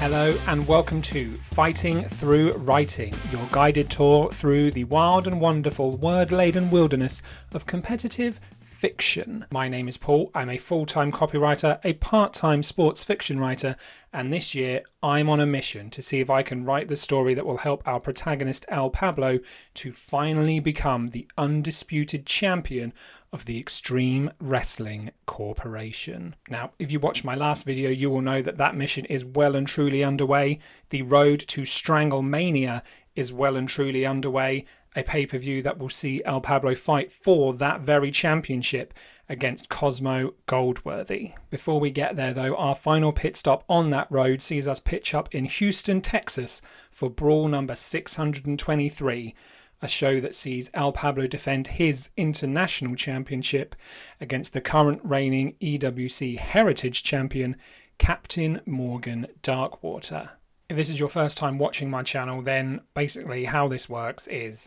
Hello and welcome to Fighting Through Writing, your guided tour through the wild and wonderful word-laden wilderness of competitive fiction. My name is Paul, I'm a full-time copywriter, a part-time sports fiction writer, and this year I'm on a mission to see if I can write the story that will help our protagonist Pablo to finally become the undisputed champion of the Extreme Wrestling Corporation. Now, if you watched my last video, you will know that that mission is well and truly underway. The road to STRANGLEMANIA is well and truly underway. A pay-per-view that will see Pablo fight for that very championship against Cosmo Goldworthy. Before we get there though, our final pit stop on that road sees us pitch up in Houston, Texas for Brawl number 623. A show that sees Pablo defend his international championship against the current reigning EWC Heritage Champion, Captain Morgan Darkwater. If this is your first time watching my channel, then basically how this works is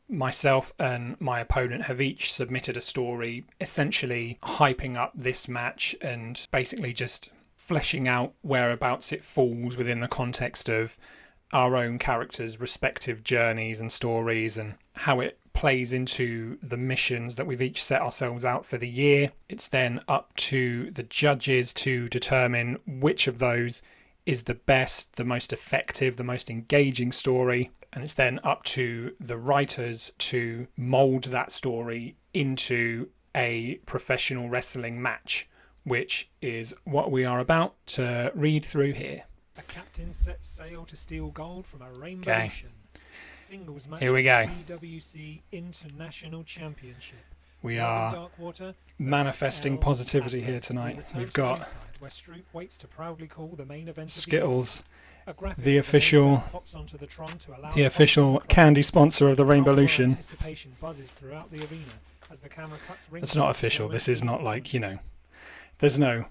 myself and my opponent have each submitted a story essentially hyping up this match and basically just fleshing out whereabouts it falls within the context of our own characters' respective journeys and stories and how it plays into the missions that we've each set ourselves out for the year. It's then up to the judges to determine which of those is the best, the most effective, the most engaging story. And it's then up to the writers to mould that story into a professional wrestling match, which is what we are about to read through here. A captain sets sail to steal gold from a rainbow ocean. Singles match. Here we go. EWC International Championship. We are manifesting positivity here tonight. We've got Skittles, the official candy sponsor of the Rainbowlution. It's not official. This is not like, there's no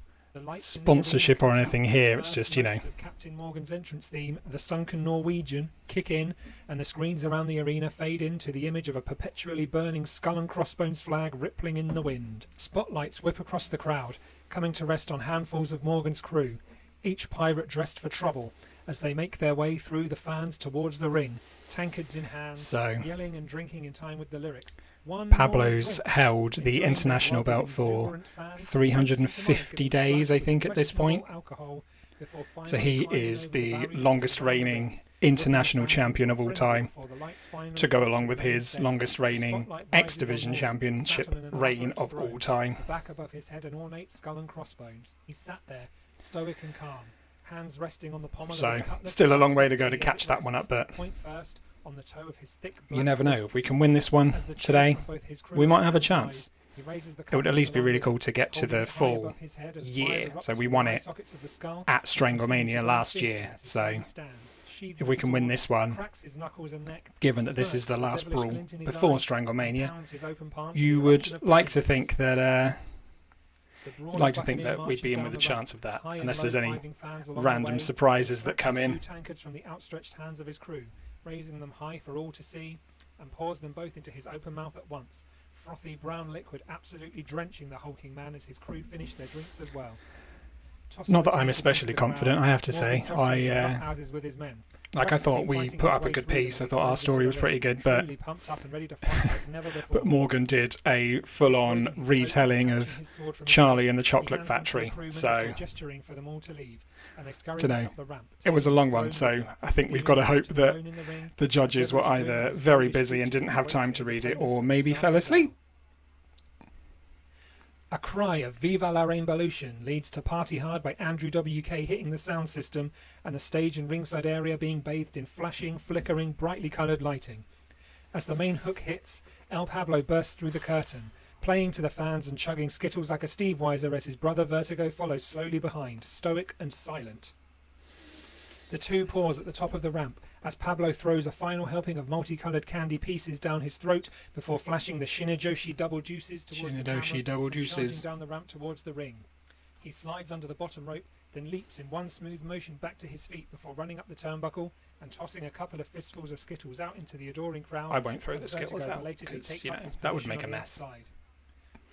sponsorship or anything here. It's just, Captain Morgan's entrance theme, the sunken Norwegian, kick in, and the screens around the arena fade into the image of a perpetually burning skull and crossbones flag rippling in the wind. Spotlights whip across the crowd, coming to rest on handfuls of Morgan's crew, each pirate dressed for trouble, as they make their way through the fans towards the ring, tankards in hand, yelling and drinking in time with the lyrics. Pablo's held the international belt for 350 days, I think, at this point. So he is the longest reigning international champion of all time, to go along with his longest reigning X Division championship reign of all time. Back above his head, an ornate skull and crossbones. He sat there, stoic and calm, hands resting on the pommel of his cutlass. Still a long way to go to catch that one up, but you never know. If we can win this one today, we might have a chance. It would at least be really cool to get to the full year. So we won it at STRANGLEMANIA last year. So if we can win this one, given that this is the last brawl before STRANGLEMANIA, you would like to think that we'd be in with a chance of that, unless there's any random surprises that come in. Raising them high for all to see, and pours them both into his open mouth at once. Frothy brown liquid absolutely drenching the hulking man as his crew finished their drinks as well. Not that I'm especially confident, I have to say. I thought we put up a good piece. I thought our story was pretty good, but Morgan did a full-on retelling of Charlie and the Chocolate Factory. So don't know. It was a long one, so I think we've got to hope that the judges were either very busy and didn't have time to read it, or maybe fell asleep. A cry of Viva la Rainbowlution leads to Party Hard by Andrew WK hitting the sound system and the stage and ringside area being bathed in flashing, flickering, brightly coloured lighting. As the main hook hits, Pablo bursts through the curtain, playing to the fans and chugging Skittles like a Steve Weiser as his brother Vertigo follows slowly behind, stoic and silent. The two pause at the top of the ramp as Pablo throws a final helping of multicoloured candy pieces down his throat before flashing the Shinidoshi double juices towards the camera and charging down the ramp towards the ring. He slides under the bottom rope, then leaps in one smooth motion back to his feet before running up the turnbuckle and tossing a couple of fistfuls of Skittles out into the adoring crowd. I won't throw the Skittles out because, that would make a mess.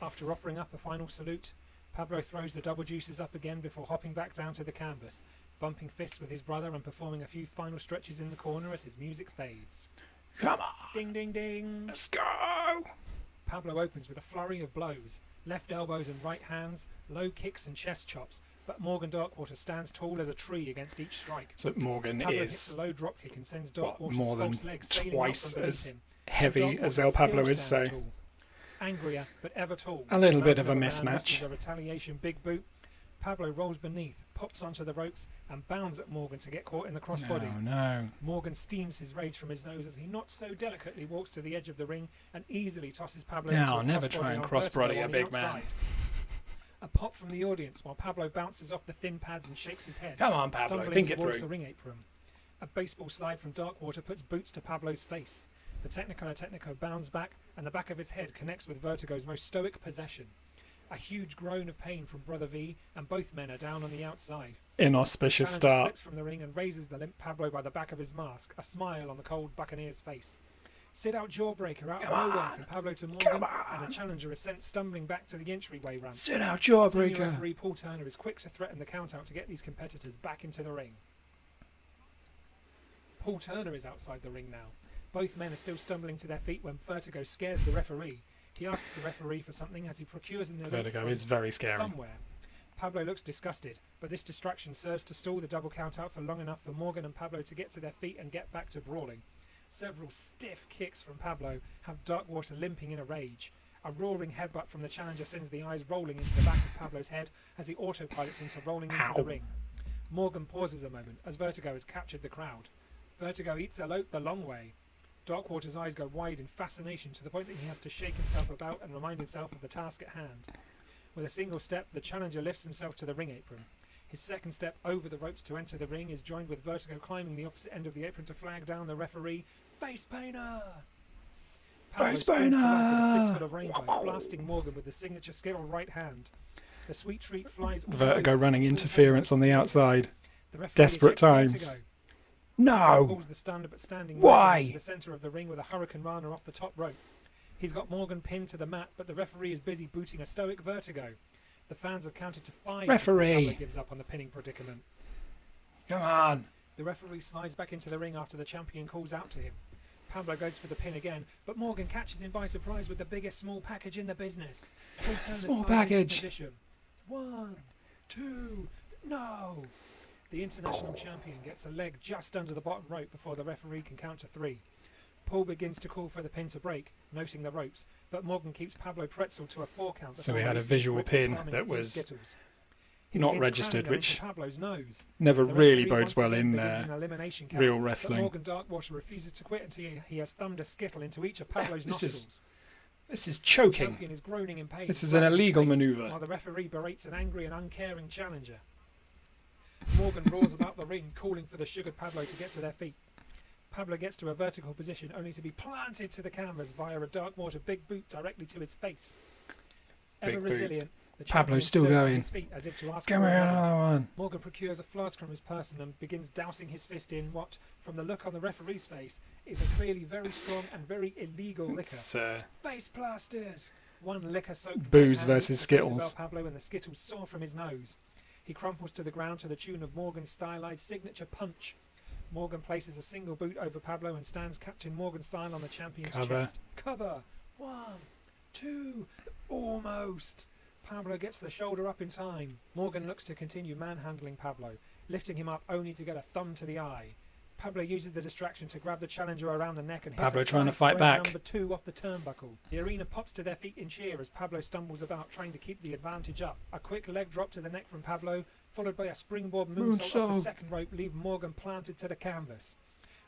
After offering up a final salute, Pablo throws the double juices up again before hopping back down to the canvas, bumping fists with his brother and performing a few final stretches in the corner as his music fades. Come on. Ding, ding, ding. Let's go. Pablo opens with a flurry of blows, left elbows and right hands, low kicks and chest chops, but Morgan Darkwater stands tall as a tree against each strike. So Morgan Pablo hits is a low drop kick and sends Darkwater's more than false leg sailing twice out from beneath as him. heavy as El Pablo is, so Angrier, but ever tall. a little bit of a Mounted mismatch. A retaliation big boot. Pablo rolls beneath, pops onto the ropes, and bounds at Morgan to get caught in the crossbody. No. Morgan steams his rage from his nose as he not so delicately walks to the edge of the ring and easily tosses Pablo into a Never try and crossbody a big man. A pop from the audience while Pablo bounces off the thin pads and shakes his head. Come on, Pablo, stumbling think it towards through. the ring apron. A baseball slide from Darkwater puts boots to Pablo's face. The Technico bounds back, and the back of his head connects with Vertigo's most stoic possession. A huge groan of pain from Brother V, and both men are down on the outside. Inauspicious Challenger start. slips from the ring and raises the limp Pablo by the back of his mask, a smile on the cold Buccaneer's face. Sit-out jawbreaker out of nowhere from Pablo to Morgan, and the challenger is sent stumbling back to the entryway ramp. Sit-out Senior jawbreaker. referee Paul Turner is quick to threaten the count-out to get these competitors back into the ring. Paul Turner is outside the ring now. Both men are still stumbling to their feet when Vertigo scares the referee. He asks the referee for something as he procures an Vertigo is very scary. somewhere. Pablo looks disgusted, but this distraction serves to stall the double count-out for long enough for Morgan and Pablo to get to their feet and get back to brawling. Several stiff kicks from Pablo have Darkwater limping in a rage. A roaring headbutt from the challenger sends the eyes rolling into the back of Pablo's head as he autopilots into rolling into the ring. Morgan pauses a moment as Vertigo has captured the crowd. Vertigo eats a lope the long way. Darkwater's eyes go wide in fascination to the point that he has to shake himself about and remind himself of the task at hand. With a single step, the challenger lifts himself to the ring apron. His second step over the ropes to enter the ring is joined with Vertigo climbing the opposite end of the apron to flag down the referee. Face painter! Face Pablo springs to life with a painter! fistful of rainbow, blasting Morgan with the signature Skittle right hand. The sweet treat flies all Vertigo over. running interference on the outside. The referee Desperate ejects times. Vertigo. No! Pulls the stunned but standing Why? Morgan into the centre of the ring with a Hurricane Rana off the top rope. He's got Morgan pinned to the mat, but the referee is busy booting a stoic Vertigo. The fans have counted to 5 Referee. before Pablo gives up on the pinning predicament. Come on! The referee slides back into the ring after the champion calls out to him. Pablo goes for the pin again, but Morgan catches him by surprise with the biggest small package in the business. Paul Turner Small slides package. into position. 1, 2, no! The international champion gets a leg just under the bottom rope before the referee can count to 3. Paul begins to call for the pin to break, noting the ropes, but Morgan keeps Pablo Pretzel to a 4 count. So we had a visual pin that was not registered, which Pablo's nose. never The really referee bodes once well again in begins an elimination count, real but wrestling. Morgan Darkwater refuses to quit until he has thumbed a skittle into each of Pablo's This is nostrils. This is The choking. champion is groaning in pain. This is an rubbing his illegal face, manoeuvre. While the referee berates an angry and uncaring challenger. Morgan roars about the ring, calling for the sugared Pablo to get to their feet. Pablo gets to a vertical position only to be planted to the canvas via a Darkwater big boot directly to his face. Big Ever boot. resilient, the Pablo's champion still stirs to going. his feet as if to ask Give for me another. another one. Morgan procures a flask from his person and begins dousing his fist in what, from the look on the referee's face, is a clearly very strong and very illegal liquor. It's Face plastered! One liquor-soaked Booze backhand versus hits the face of Skittles. El Pablo and the Skittles soar from his nose. He crumples to the ground to the tune of Morgan's stylized signature punch. Morgan places a single boot over Pablo and stands Captain Morgan style on the champion's Cover. chest. Cover! 1, 2, almost! Pablo gets the shoulder up in time. Morgan looks to continue manhandling Pablo, lifting him up only to get a thumb to the eye. Pablo uses the distraction to grab the challenger around the neck and hits Pablo a trying to side fight spread back. number 2 off the turnbuckle. The arena pops to their feet in cheer as Pablo stumbles about, trying to keep the advantage up. A quick leg drop to the neck from Pablo, followed by a springboard moonsault off the second rope, leaving Morgan planted to the canvas.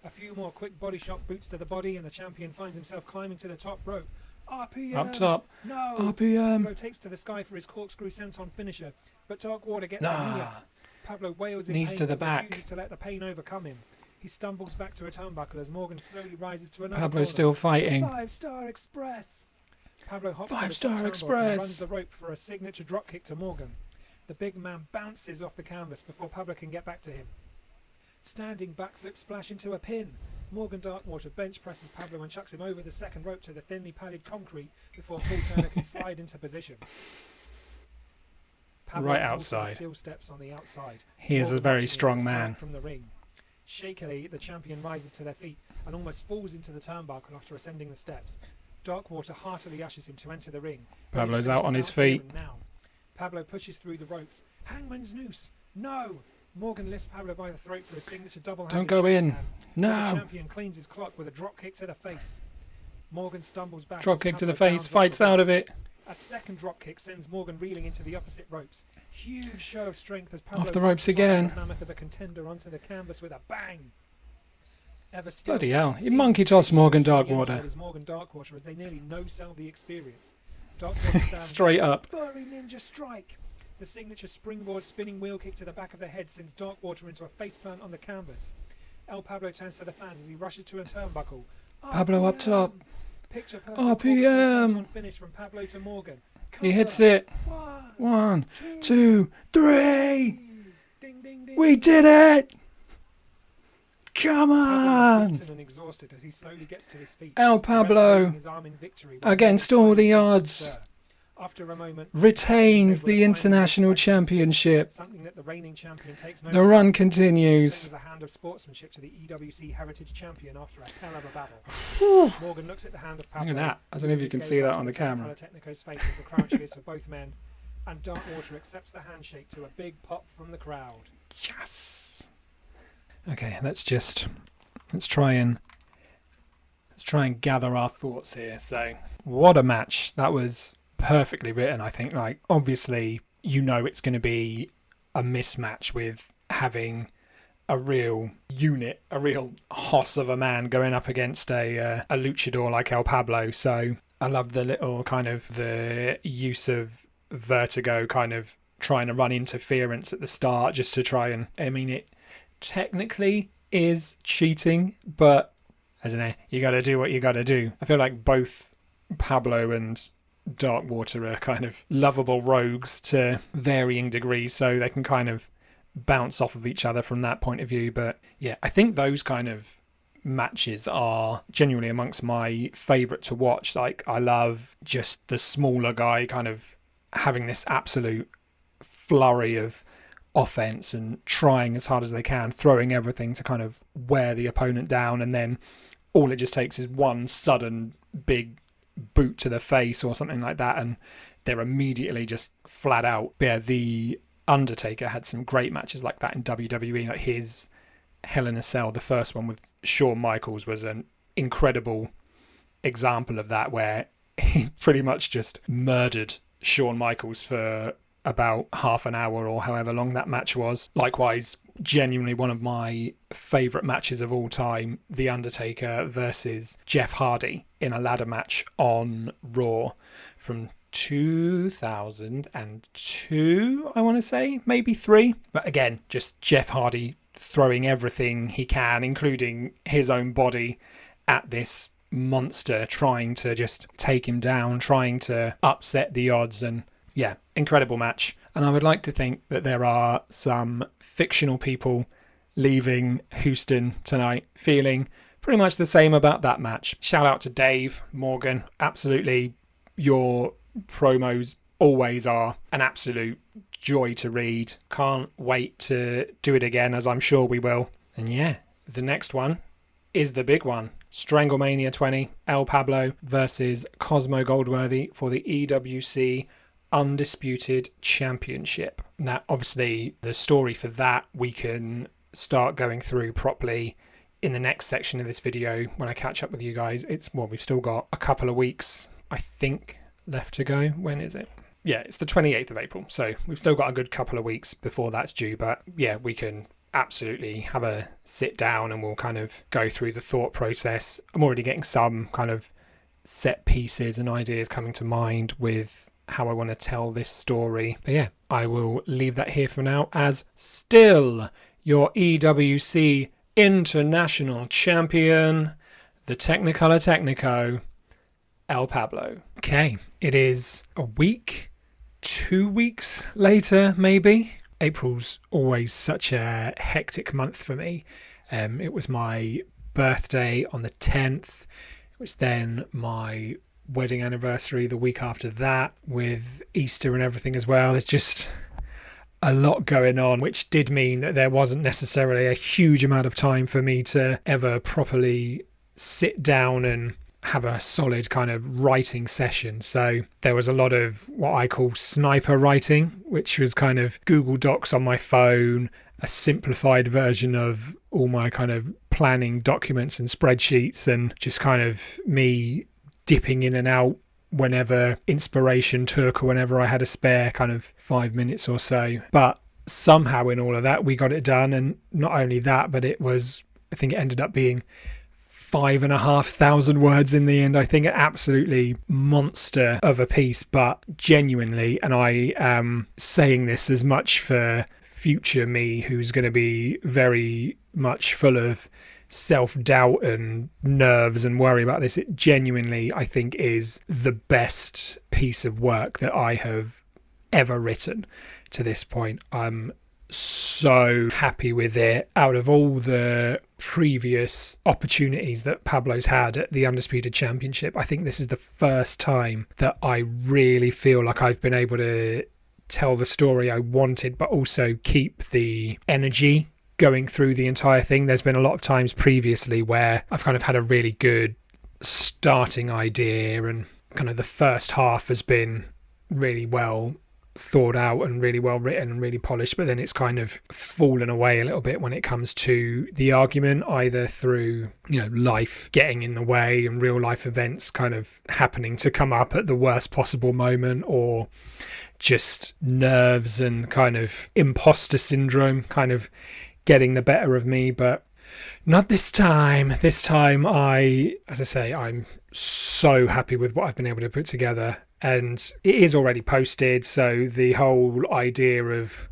A few more quick body shot boots to the body, and the champion finds himself climbing to the top rope. RPM! Up top. No! RPM. Pablo takes to the sky for his corkscrew senton finisher, but Darkwater gets a knee up. Pablo wails in Knees pain to the but back. refuses to let the pain overcome him. He stumbles back to a turnbuckle as Morgan slowly rises to another Pablo's corner. still fighting. 5-star Express! Pablo hops to the 5-star top turnbuckle and Express. runs the rope for a signature dropkick to Morgan. The big man bounces off the canvas before Pablo can get back to him. Standing backflip splash into a pin. Morgan Darkwater bench presses Pablo and chucks him over the second rope to the thinly padded concrete before Paul Turner can slide into position. right outside. He is a very strong man. From the ring. Shakily, the champion rises to their feet and almost falls into the turnbuckle after ascending the steps. Darkwater heartily ushers him to enter the ring. Pablo's out on his feet. Now. Pablo pushes through the ropes. Hangman's noose. No! Morgan lifts Pablo by the throat for a signature double-handed Don't go in. slam. No. The champion cleans his clock with a drop kick to the face. Morgan stumbles back. Drop kick to the face. Fights out of it. A second drop kick sends Morgan reeling into the opposite ropes. Huge show of strength as Pablo off the ropes again. The mammoth of a contender onto the canvas with a bang. Bloody hell! He monkey tossed Morgan Darkwater. Morgan Darkwater as they nearly no-sell the experience. Darkwater straight up. Furry ninja strike. The signature springboard spinning wheel kick to the back of the head sends Darkwater into a faceplant on the canvas. El Pablo turns to the fans as he rushes to a turnbuckle. Pablo up top. RPM. Finish from Pablo to Morgan. He hits it. 1, 2, 3. Ding, ding, ding. We did it! Come on! Exhausted as he slowly gets to his feet. El Pablo, against all the odds, after a moment, retains the International Championship. Something that the reigning champion takes the run continues. A hand of sportsmanship to the EWC Heritage Champion after a hell of a battle. Morgan looks at the hand of Pablo. Look at that. I don't know if you can see that on the camera. Technico's face as the crowd cheers for both men, and Darkwater accepts the handshake to a big pop from the crowd. Yes. Okay, let's try and gather our thoughts here. So, what a match. That was perfectly written, I think. Like, obviously, you know it's going to be a mismatch with having a real unit, a real hoss of a man going up against a luchador like El Pablo. So, I love the little kind of the use of vertigo, kind of trying to run interference at the start just to try and, I mean, it technically is cheating, but I don't know, you got to do what you got to do. I feel like both Pablo and Darkwater are kind of lovable rogues to varying degrees, so they can kind of bounce off of each other from that point of view. But yeah, I think those kind of matches are genuinely amongst my favourite to watch. Like, I love just the smaller guy kind of having this absolute flurry of offense and trying as hard as they can, throwing everything to kind of wear the opponent down, and then all it just takes is one sudden big boot to the face or something like that and they're immediately just flat out. Yeah, the Undertaker had some great matches like that in WWE. Like his Hell in a Cell, the first one with Shawn Michaels, was an incredible example of that, where he pretty much just murdered Shawn Michaels for about half an hour or however long that match was. Likewise, genuinely one of my favourite matches of all time, The Undertaker versus Jeff Hardy in a ladder match on Raw from 2002, I want to say, maybe 3. But again, just Jeff Hardy throwing everything he can, including his own body, at this monster, trying to just take him down, trying to upset the odds. And yeah, incredible match. And I would like to think that there are some fictional people leaving Houston tonight feeling pretty much the same about that match. Shout out to Dave, Morgan. Absolutely, your promos always are an absolute joy to read. Can't wait to do it again, as I'm sure we will. And yeah, the next one is the big one. STRANGLEMANIA 20, El Pablo versus Cosmo Goldworthy for the EWC Undisputed Championship. Now, obviously, the story for that we can start going through properly in the next section of this video when I catch up with you guys. We've still got a couple of weeks, I think, left to go. When is it? Yeah, it's the 28th of April. So we've still got a good couple of weeks before that's due. But yeah, we can absolutely have a sit down and we'll kind of go through the thought process. I'm already getting some kind of set pieces and ideas coming to mind with how I want to tell this story. But yeah, I will leave that here for now, as still your EWC International Champion, the Technicolor Technico, El Pablo. Okay, it is a week, 2 weeks later, maybe. April's always such a hectic month for me. It was my birthday on the 10th. It was then my wedding anniversary the week after that, with Easter and everything as well. It's just a lot going on, which did mean that there wasn't necessarily a huge amount of time for me to ever properly sit down and have a solid kind of writing session. So there was a lot of what I call sniper writing, which was kind of Google Docs on my phone, a simplified version of all my kind of planning documents and spreadsheets, and just kind of me dipping in and out whenever inspiration took or whenever I had a spare kind of 5 minutes or so. But somehow in all of that, we got it done. And not only that, but I think it ended up being 5,500 words in the end. I think an absolutely monster of a piece, but genuinely, and I am saying this as much for future me, who's going to be very much full of self-doubt and nerves and worry about this, it genuinely, I think, is the best piece of work that I have ever written to this point. I'm so happy with it. Out of all the previous opportunities that Pablo's had at the Undisputed Championship, I think this is the first time that I really feel like I've been able to tell the story I wanted, but also keep the energy going through the entire thing. There's been a lot of times previously where I've kind of had a really good starting idea and kind of the first half has been really well thought out and really well written and really polished, but then it's kind of fallen away a little bit when it comes to the argument, either through, life getting in the way and real life events kind of happening to come up at the worst possible moment, or just nerves and kind of imposter syndrome kind of getting the better of me. But not this time. This time I'm so happy with what I've been able to put together, and it is already posted. So the whole idea of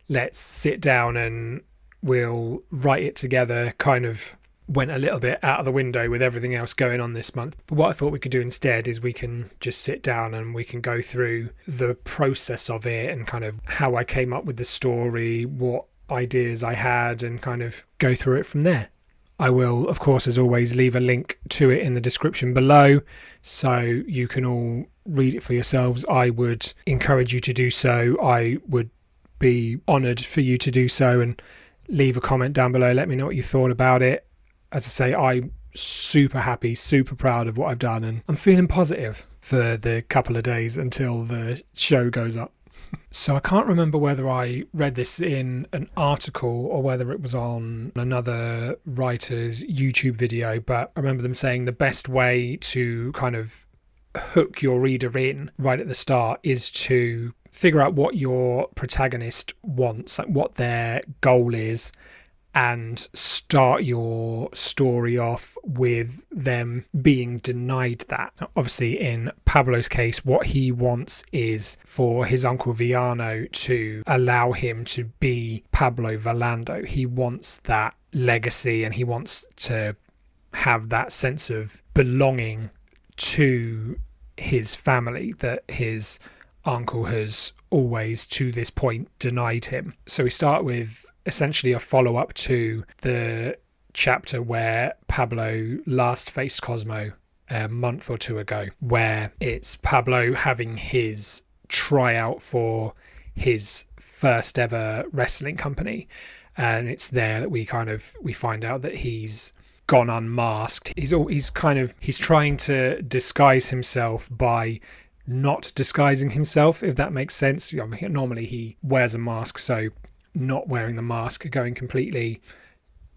let's sit down and we'll write it together kind of went a little bit out of the window with everything else going on this month. But what I thought we could do instead is we can just sit down and we can go through the process of it and kind of how I came up with the story, what ideas I had, and kind of go through it from there. I will, of course, as always, leave a link to it in the description below so you can all read it for yourselves. I would encourage you to do so. I would be honoured for you to do so and leave a comment down below. Let me know what you thought about it. As I say, I'm super happy, super proud of what I've done, and I'm feeling positive for the couple of days until the show goes up. So I can't remember whether I read this in an article or whether it was on another writer's YouTube video, but I remember them saying the best way to kind of hook your reader in right at the start is to figure out what your protagonist wants, like what their goal is, and start your story off with them being denied that. Now, obviously, in Pablo's case, what he wants is for his uncle Villano to allow him to be Pablo Vallando. He wants that legacy and he wants to have that sense of belonging to his family that his uncle has always, to this point, denied him. So we start with essentially a follow-up to the chapter where Pablo last faced Cosmo a month or two ago, where it's Pablo having his tryout for his first ever wrestling company, and it's there that we find out that he's gone unmasked. He's trying to disguise himself by not disguising himself, if that makes sense. Normally he wears a mask, so not wearing the mask, going completely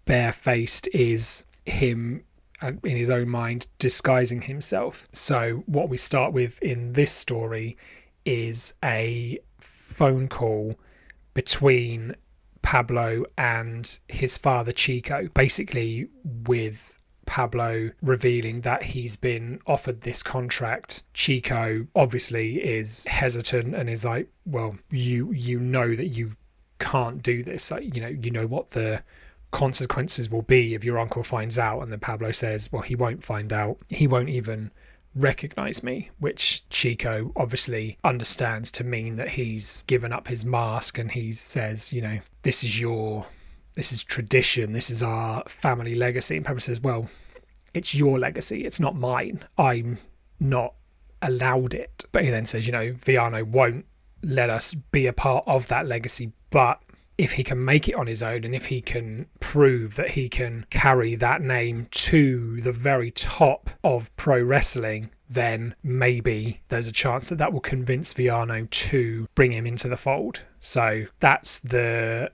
barefaced, is him in his own mind disguising himself. So what we start with in this story is a phone call between Pablo and his father Chico, basically with Pablo revealing that he's been offered this contract. Chico obviously is hesitant and is like, well, you know that you can't do this, like, you know what the consequences will be if your uncle finds out. And then Pablo says, well, he won't find out, he won't even recognize me, which Chico obviously understands to mean that he's given up his mask, and he says, this is tradition, this is our family legacy. And Pablo says, well, it's your legacy, it's not mine, I'm not allowed it. But he then says, Villano won't let us be a part of that legacy. But if he can make it on his own, and if he can prove that he can carry that name to the very top of pro wrestling, then maybe there's a chance that that will convince Viano to bring him into the fold. So that's the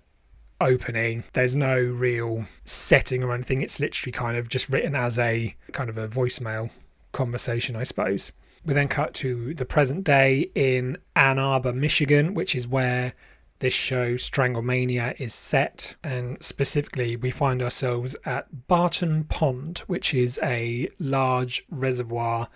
opening. There's no real setting or anything. It's literally kind of just written as a kind of a voicemail conversation, I suppose. We then cut to the present day in Ann Arbor, Michigan, which is where this show Stranglemania is set, and specifically we find ourselves at Barton Pond, which is a large reservoir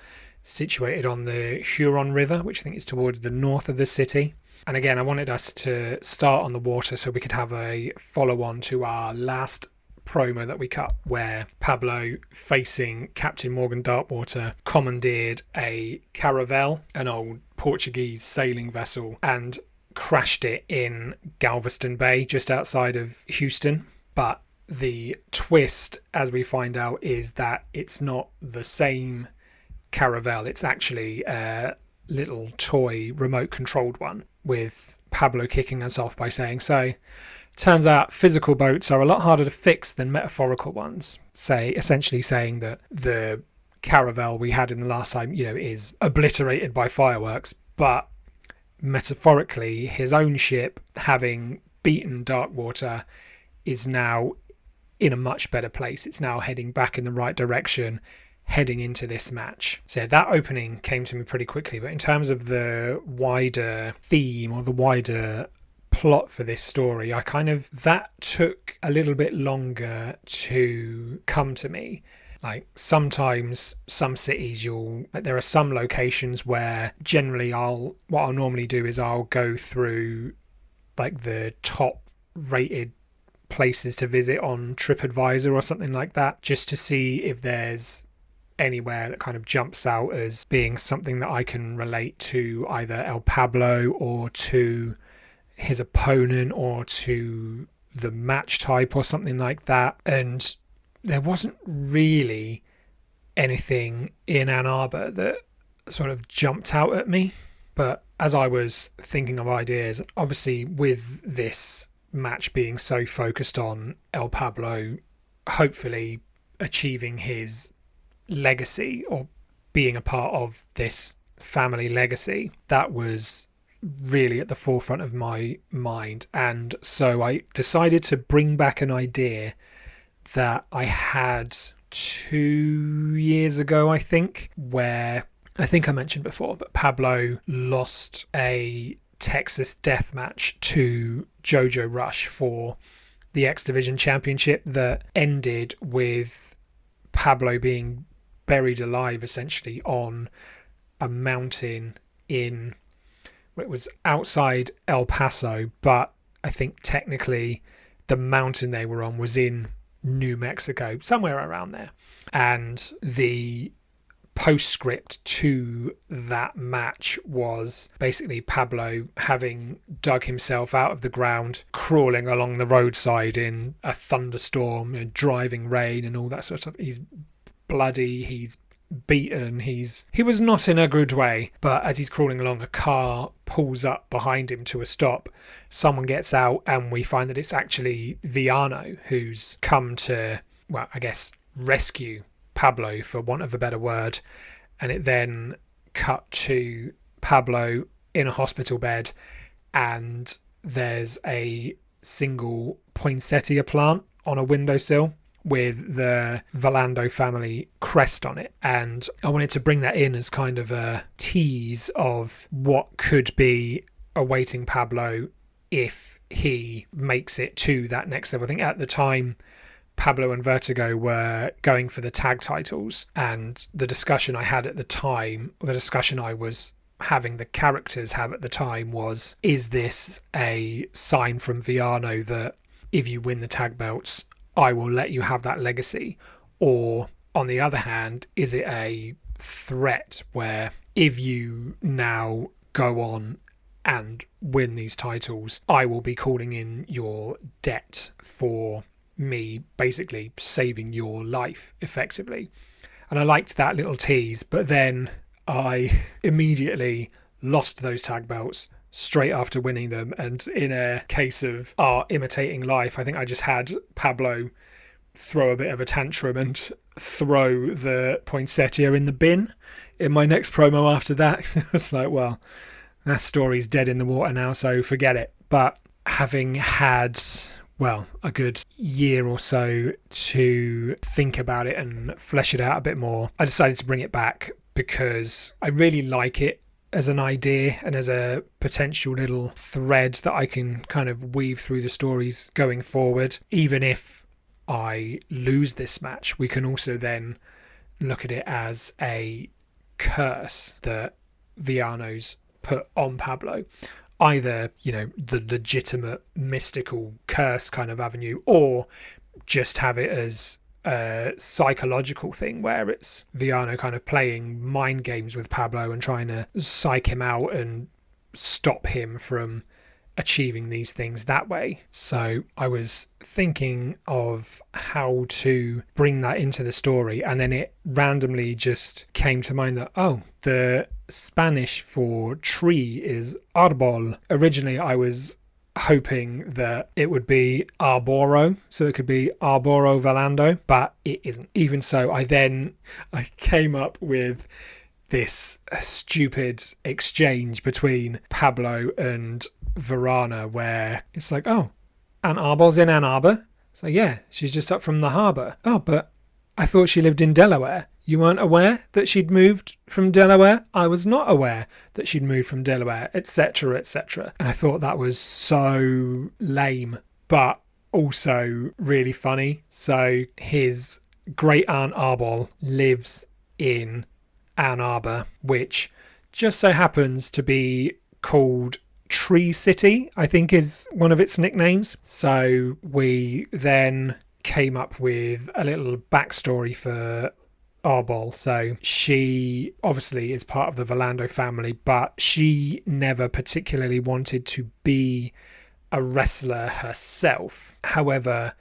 situated on the Huron River, which I think is towards the north of the city. And again, I wanted us to start on the water so we could have a follow-on to our last promo that we cut, where Pablo, facing Captain Morgan Darkwater, commandeered a caravel, an old Portuguese sailing vessel, and crashed it in Galveston Bay just outside of Houston. But the twist, as we find out, is that it's not the same caravel. It's actually a little toy remote controlled one, with Pablo kicking us off by saying, so turns out physical boats are a lot harder to fix than metaphorical ones, essentially saying that the caravel we had in the last time, is obliterated by fireworks, but metaphorically his own ship, having beaten Darkwater, is now in a much better place. It's now heading back in the right direction, heading into this match. So that opening came to me pretty quickly, but in terms of the wider theme or the wider plot for this story, that took a little bit longer to come to me. Like sometimes some cities there are some locations where generally what I'll normally do is I'll go through like the top rated places to visit on TripAdvisor or something like that, just to see if there's anywhere that kind of jumps out as being something that I can relate to either El Pablo or to his opponent or to the match type or something like that. And there wasn't really anything in Ann Arbor that sort of jumped out at me. But as I was thinking of ideas, obviously with this match being so focused on El Pablo hopefully achieving his legacy or being a part of this family legacy, that was really at the forefront of my mind. And so I decided to bring back an idea that I had 2 years ago, I think, where I think I mentioned before, but Pablo lost a Texas death match to Jojo Rush for the X Division Championship that ended with Pablo being buried alive essentially on a mountain it was outside El Paso, but I think technically the mountain they were on was in New Mexico, somewhere around there. And the postscript to that match was basically Pablo having dug himself out of the ground, crawling along the roadside in a thunderstorm, driving rain and all that sort of stuff. He's bloody, he's beaten, he was not in a good way, but as he's crawling along, a car pulls up behind him to a stop. Someone gets out and we find that it's actually Viano who's come to, well, I guess rescue Pablo, for want of a better word. And it then cut to Pablo in a hospital bed, and there's a single poinsettia plant on a windowsill with the Valando family crest on it. And I wanted to bring that in as kind of a tease of what could be awaiting Pablo if he makes it to that next level. I think at the time Pablo and Vertigo were going for the tag titles, and the discussion I had at the time, or the discussion I was having the characters have at the time, was, is this a sign from Viano that if you win the tag belts, I will let you have that legacy? Or on the other hand, is it a threat where if you now go on and win these titles, I will be calling in your debt for me basically saving your life effectively? And I liked that little tease, but then I immediately lost those tag belts, straight after winning them. And in a case of art imitating life, I think I just had Pablo throw a bit of a tantrum and throw the poinsettia in the bin in my next promo after that. It's like, well, that story's dead in the water now, so forget it. But having had, well, a good year or so to think about it and flesh it out a bit more, I decided to bring it back because I really like it as an idea and as a potential little thread that I can kind of weave through the stories going forward. Even if I lose this match, we can also then look at it as a curse that Villano's put on Pablo. Either, you know, the legitimate mystical curse kind of avenue, or just have it as a psychological thing where it's Villano kind of playing mind games with Pablo and trying to psych him out and stop him from achieving these things that way. So I was thinking of how to bring that into the story, and then it randomly just came to mind that, oh, the Spanish for tree is arbol. Originally I was hoping that it would be arboro, so it could be arboro velando, but it isn't. Even so, I came up with this stupid exchange between Pablo and Verana where it's like, oh, Ann Arbor's in Ann Arbor. So yeah, she's just up from the harbour. Oh, but I thought she lived in Delaware. You weren't aware that she'd moved from Delaware? I was not aware that she'd moved from Delaware, etc., etc. And I thought that was so lame, but also really funny. So his great aunt Arbol lives in Ann Arbor, which just so happens to be called Tree City, I think is one of its nicknames. So we then came up with a little backstory for Arbol. So she obviously is part of the Velando family, but she never particularly wanted to be a wrestler herself. However,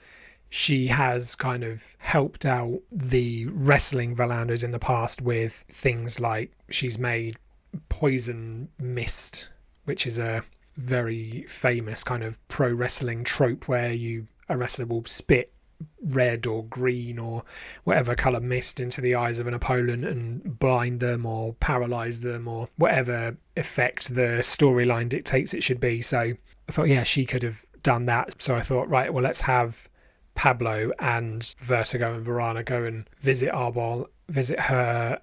she has kind of helped out the wrestling Velandos in the past with things like she's made poison mist, which is a very famous kind of pro wrestling trope where a wrestler will spit red or green or whatever colour mist into the eyes of an opponent and blind them or paralyze them or whatever effect the storyline dictates it should be. So I thought, yeah, she could have done that. So I thought, right, well, let's have Pablo and Vertigo and Verana go and visit Arbol, visit her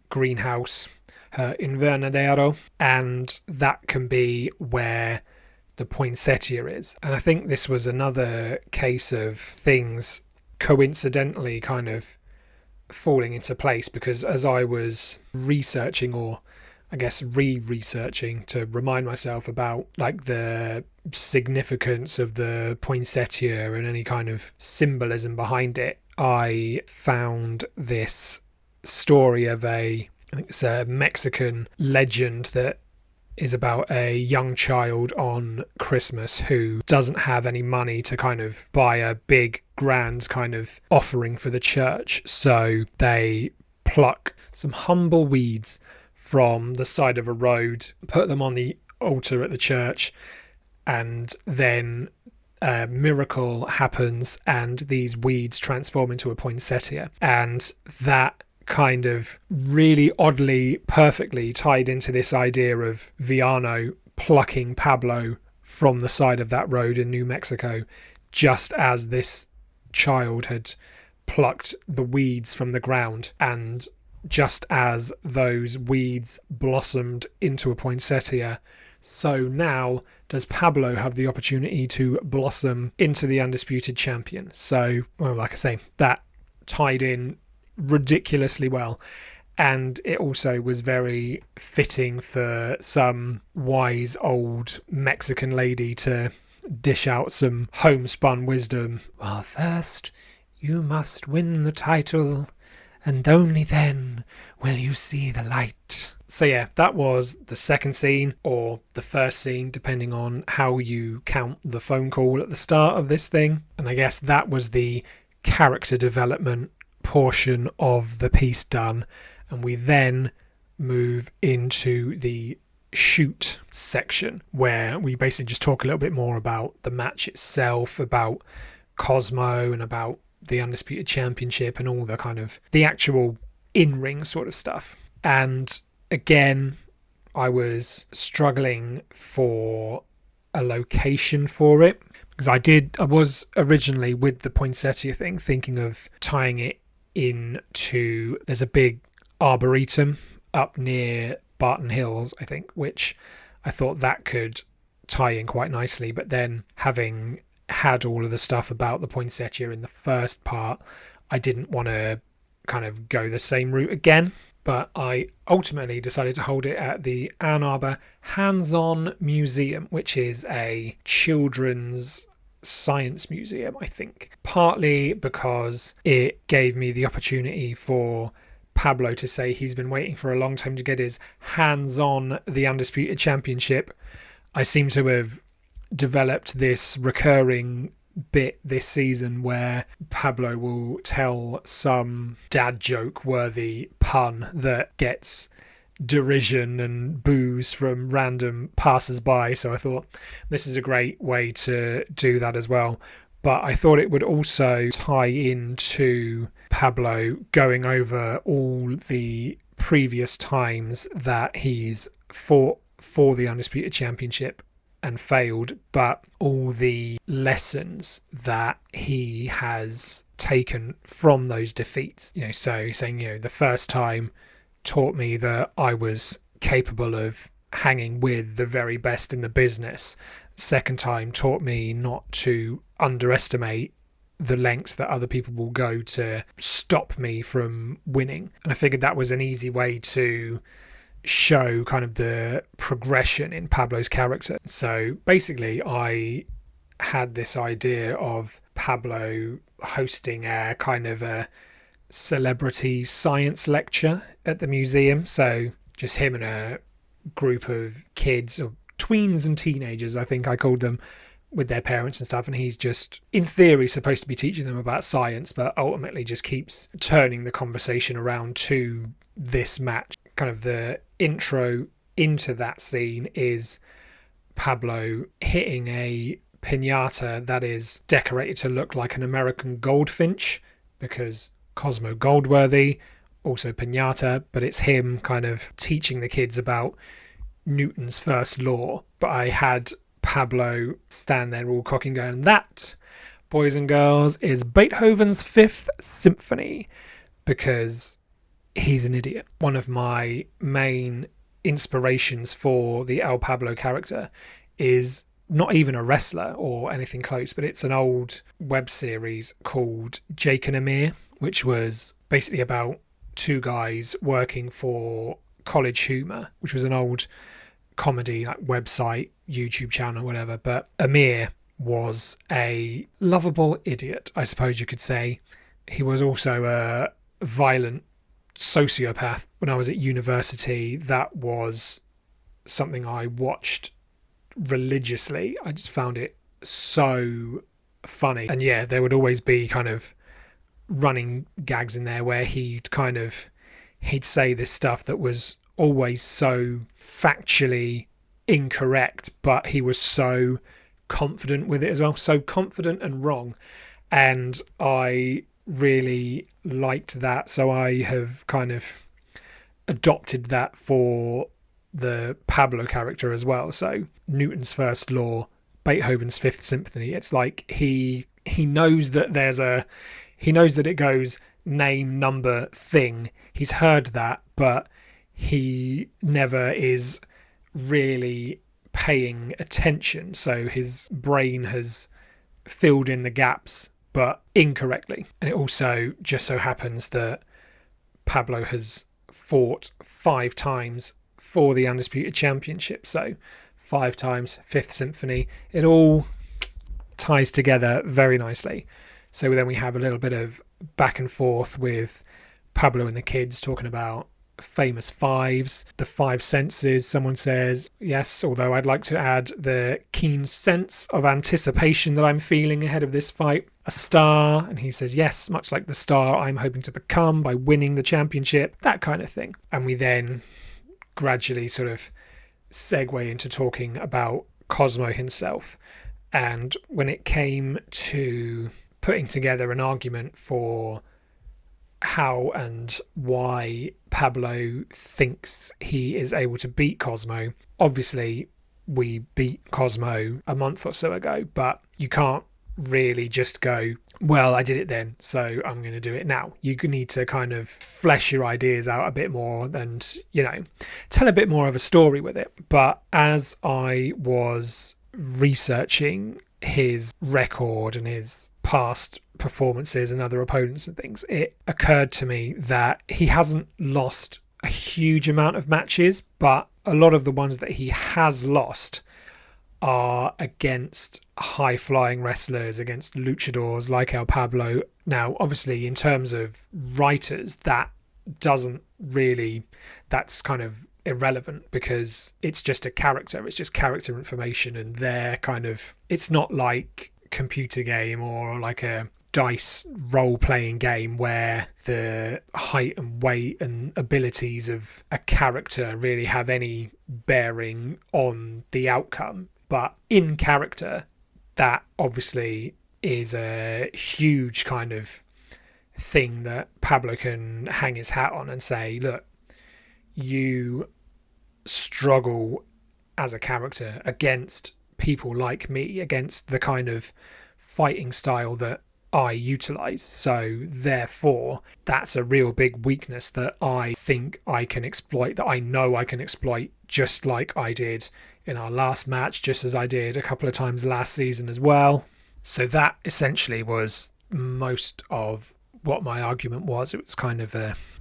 greenhouse, her invernadero, and that can be where the poinsettia is. And I think this was another case of things coincidentally kind of falling into place, because as I was researching, or I guess re-researching to remind myself about like the significance of the poinsettia and any kind of symbolism behind it, I found this story of I think it's a Mexican legend that is about a young child on Christmas who doesn't have any money to kind of buy a big grand kind of offering for the church. So they pluck some humble weeds from the side of a road, put them on the altar at the church, and then a miracle happens and these weeds transform into a poinsettia. And that kind of really oddly perfectly tied into this idea of Villano plucking Pablo from the side of that road in New Mexico, just as this child had plucked the weeds from the ground, and just as those weeds blossomed into a poinsettia, so now does Pablo have the opportunity to blossom into the undisputed champion. So, well, like I say, that tied in ridiculously well, and it also was very fitting for some wise old Mexican lady to dish out some homespun wisdom. Well, first you must win the title, and only then will you see the light. So yeah, that was the second scene, or the first scene, depending on how you count the phone call at the start of this thing. And I guess that was the character development portion of the piece done, and we then move into the shoot section where we basically just talk a little bit more about the match itself, about Cosmo and about the Undisputed Championship and all the kind of the actual in-ring sort of stuff. And again, I was struggling for a location for it because I was originally with the poinsettia thing thinking of tying it into, there's a big arboretum up near Barton Hills, I think, which I thought that could tie in quite nicely. But then having had all of the stuff about the poinsettia in the first part, I didn't want to kind of go the same route again. But I ultimately decided to hold it at the Ann Arbor Hands-On Museum, which is a children's science museum, I think. Partly because it gave me the opportunity for Pablo to say he's been waiting for a long time to get his hands on the Undisputed Championship. I seem to have developed this recurring bit this season where Pablo will tell some dad joke worthy pun that gets derision and boos from random passers-by. So I thought this is a great way to do that as well. But I thought it would also tie into Pablo going over all the previous times that he's fought for the Undisputed Championship and failed, but all the lessons that he has taken from those defeats. So saying, the first time taught me that I was capable of hanging with the very best in the business. Second time taught me not to underestimate the lengths that other people will go to stop me from winning. And I figured that was an easy way to show kind of the progression in Pablo's character. So basically I had this idea of Pablo hosting a kind of a celebrity science lecture at the museum. So just him and a group of kids, or tweens and teenagers, I think I called them, with their parents and stuff, and he's just in theory supposed to be teaching them about science, but ultimately just keeps turning the conversation around to this match. Kind of the intro into that scene is Pablo hitting a piñata that is decorated to look like an American goldfinch, because Cosmo Goldworthy, also piñata, but it's him kind of teaching the kids about Newton's first law. But I had Pablo stand there all cocky and going, that, boys and girls, is Beethoven's Fifth Symphony, because he's an idiot. One of my main inspirations for the El Pablo character is not even a wrestler or anything close, but it's an old web series called Jake and Amir, which was basically about two guys working for College Humor, which was an old comedy like website, YouTube channel, whatever. But Amir was a lovable idiot, I suppose you could say. He was also a violent sociopath. When I was at university, that was something I watched religiously. I just found it so funny. And yeah, there would always be kind of running gags in there where he'd say this stuff that was always so factually incorrect, but he was so confident with it as well, so confident and wrong. And I really liked that, so I have kind of adopted that for the Pablo character as well. So Newton's first law, Beethoven's Fifth Symphony, it's like he knows that it goes name, number, thing. He's heard that, but he never is really paying attention. So his brain has filled in the gaps, but incorrectly. And it also just so happens that Pablo has fought 5 times for the Undisputed Championship. So 5 times, Fifth Symphony. It all ties together very nicely. So then we have a little bit of back and forth with Pablo and the kids talking about famous fives, the 5 senses. Someone says, yes, although I'd like to add the keen sense of anticipation that I'm feeling ahead of this fight. A star, and he says, yes, much like the star I'm hoping to become by winning the championship, that kind of thing. And we then gradually sort of segue into talking about Cosmo himself. And when it came to putting together an argument for how and why Pablo thinks he is able to beat Cosmo, obviously we beat Cosmo a month or so ago, but you can't really just go, well, I did it then, so I'm going to do it now. You need to kind of flesh your ideas out a bit more and, tell a bit more of a story with it. But as I was researching his record and his past performances and other opponents and things, it occurred to me that he hasn't lost a huge amount of matches, but a lot of the ones that he has lost are against high-flying wrestlers, against luchadors like El Pablo. Now, obviously, in terms of writers, that's kind of irrelevant because it's just a character. It's just character information, and it's not like computer game or like a dice role-playing game where the height and weight and abilities of a character really have any bearing on the outcome. But in character, that obviously is a huge kind of thing that Pablo can hang his hat on and say, look, you struggle as a character against people like me, against the kind of fighting style that I utilize. So therefore, that's a real big weakness that I think I can exploit, that I know I can exploit, just like I did in our last match, just as I did a couple of times last season as well. So that essentially was most of what my argument was. It was kind of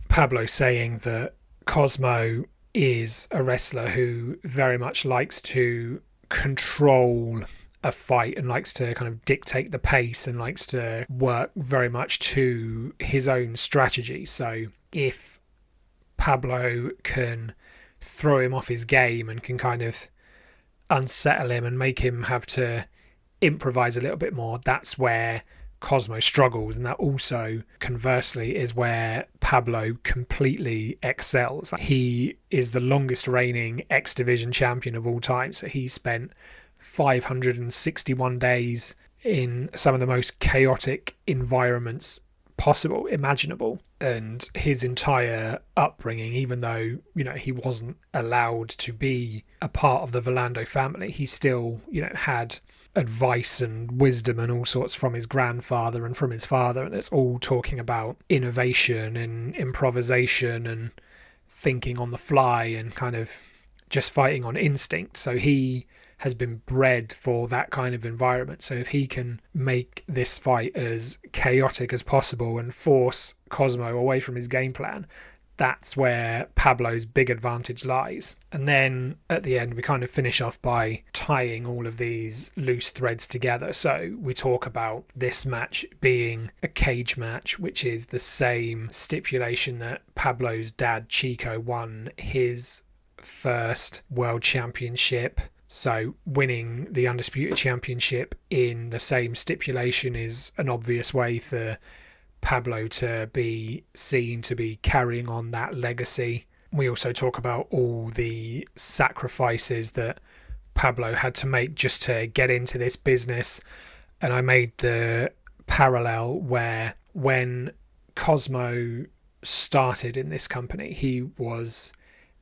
Pablo saying that Cosmo is a wrestler who very much likes to control a fight and likes to kind of dictate the pace and likes to work very much to his own strategy. So if Pablo can throw him off his game and can kind of unsettle him and make him have to improvise a little bit more, that's where Cosmo struggles. And that also conversely is where Pablo completely excels. He is the longest reigning X Division champion of all time, so he spent 561 days in some of the most chaotic environments possible, imaginable. And his entire upbringing, even though, he wasn't allowed to be a part of the Volando family, he still, had advice and wisdom and all sorts from his grandfather and from his father. And it's all talking about innovation and improvisation and thinking on the fly and kind of just fighting on instinct. So he has been bred for that kind of environment. So if he can make this fight as chaotic as possible and force Cosmo away from his game plan, that's where Pablo's big advantage lies. And then at the end, we kind of finish off by tying all of these loose threads together. So we talk about this match being a cage match, which is the same stipulation that Pablo's dad, Chico, won his first world championship. So winning the Undisputed Championship in the same stipulation is an obvious way for Pablo to be seen to be carrying on that legacy. We also talk about all the sacrifices that Pablo had to make just to get into this business. And I made the parallel where when Cosmo started in this company, he was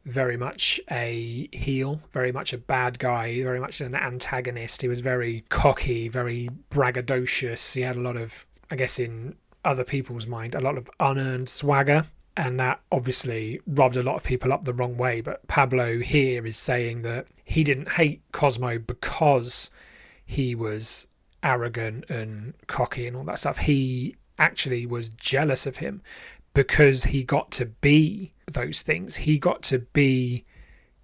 very much a heel, very much a bad guy, very much an antagonist. He was very cocky, very braggadocious. He had a lot of, I guess in other people's mind, a lot of unearned swagger, and that obviously rubbed a lot of people up the wrong way. But Pablo here is saying that he didn't hate Cosmo because he was arrogant and cocky and all that stuff. He actually was jealous of him because he got to be those things. He got to be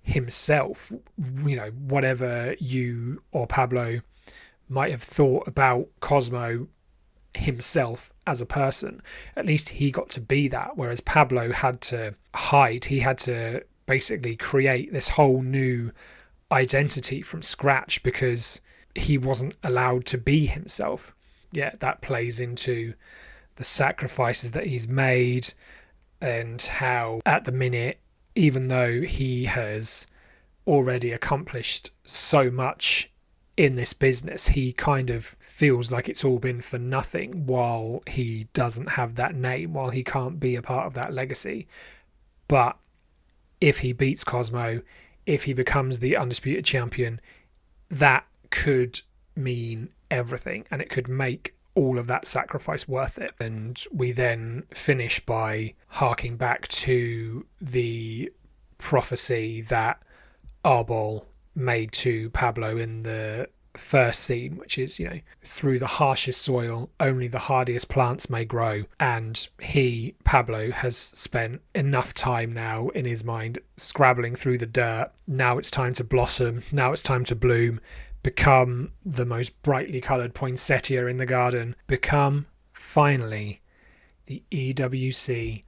himself. Whatever you or Pablo might have thought about Cosmo himself as a person, at least he got to be that, whereas Pablo had to hide. He had to basically create this whole new identity from scratch because he wasn't allowed to be himself. Yeah, that plays into the sacrifices that he's made and how at the minute, even though he has already accomplished so much in this business. He kind of feels like it's all been for nothing while he doesn't have that name, while he can't be a part of that legacy. But if he beats Cosmo, if he becomes the Undisputed Champion, that could mean everything, and it could make all of that sacrifice worth it. And we then finish by harking back to the prophecy that Arbol made to Pablo in the first scene, which is, you know, through the harshest soil only the hardiest plants may grow. And he, Pablo, has spent enough time now in his mind scrabbling through the dirt. Now it's time to blossom, now it's time to bloom, become the most brightly coloured poinsettia in the garden, become finally the EWC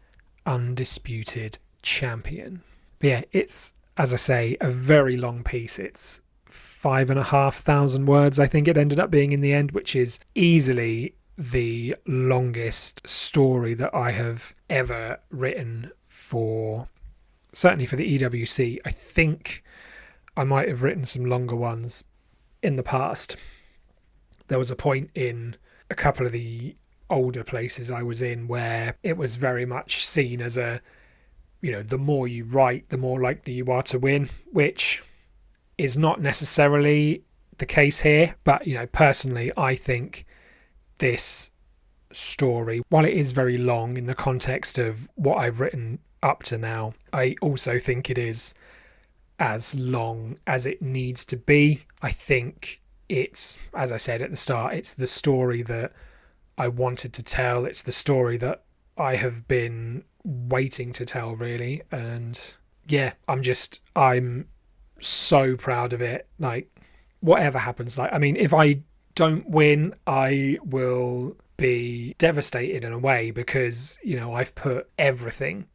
Undisputed Champion. But yeah, it's, as I say, a very long piece. It's 5,500 words, I think it ended up being in the end, which is easily the longest story that I have ever written for, certainly for the EWC. I think I might have written some longer ones in the past. There was a point in a couple of the older places I was in where it was very much seen as a, you know, the more you write, the more likely you are to win, which is not necessarily the case here. But, you know, personally, I think this story, while it is very long in the context of what I've written up to now, I also think it is as long as it needs to be. I think it's, as I said at the start, it's the story that I wanted to tell. It's the story that I have been waiting to tell, really. And yeah, I'm so proud of it. Like, whatever happens, like, I mean, if I don't win, I will be devastated in a way, because, you know, I've put everything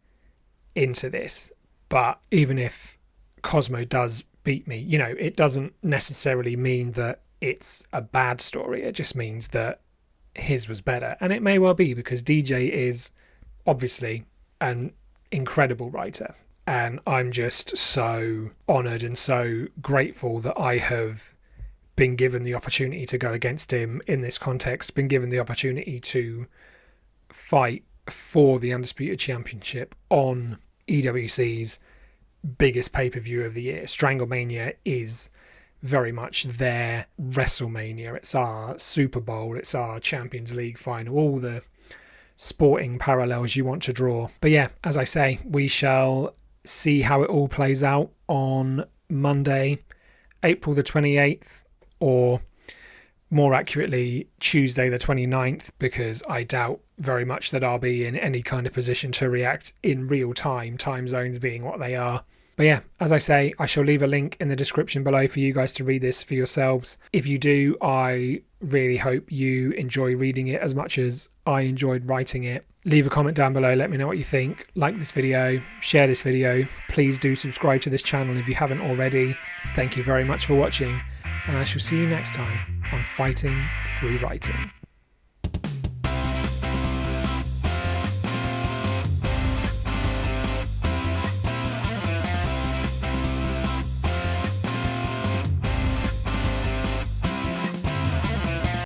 into this. But even if Cosmo does beat me, you know, it doesn't necessarily mean that it's a bad story. It just means that his was better. And it may well be, because DJ is obviously an incredible writer. And I'm just so honoured and so grateful that I have been given the opportunity to go against him in this context, been given the opportunity to fight for the Undisputed Championship on EWC's biggest pay-per-view of the year. STRANGLEMANIA is very much their WrestleMania. It's our Super Bowl, it's our Champions League final, all the sporting parallels you want to draw. But yeah, as I say, we shall see how it all plays out on Monday, April the 28th, or more accurately Tuesday the 29th, because I doubt very much that I'll be in any kind of position to react in real time, time zones being what they are. But yeah, as I say, I shall leave a link in the description below for you guys to read this for yourselves. If you do, I really hope you enjoy reading it as much as I enjoyed writing it. Leave a comment down below, let me know what you think. Like this video, share this video. Please do subscribe to this channel if you haven't already. Thank you very much for watching, and I shall see you next time on Fighting Through Writing.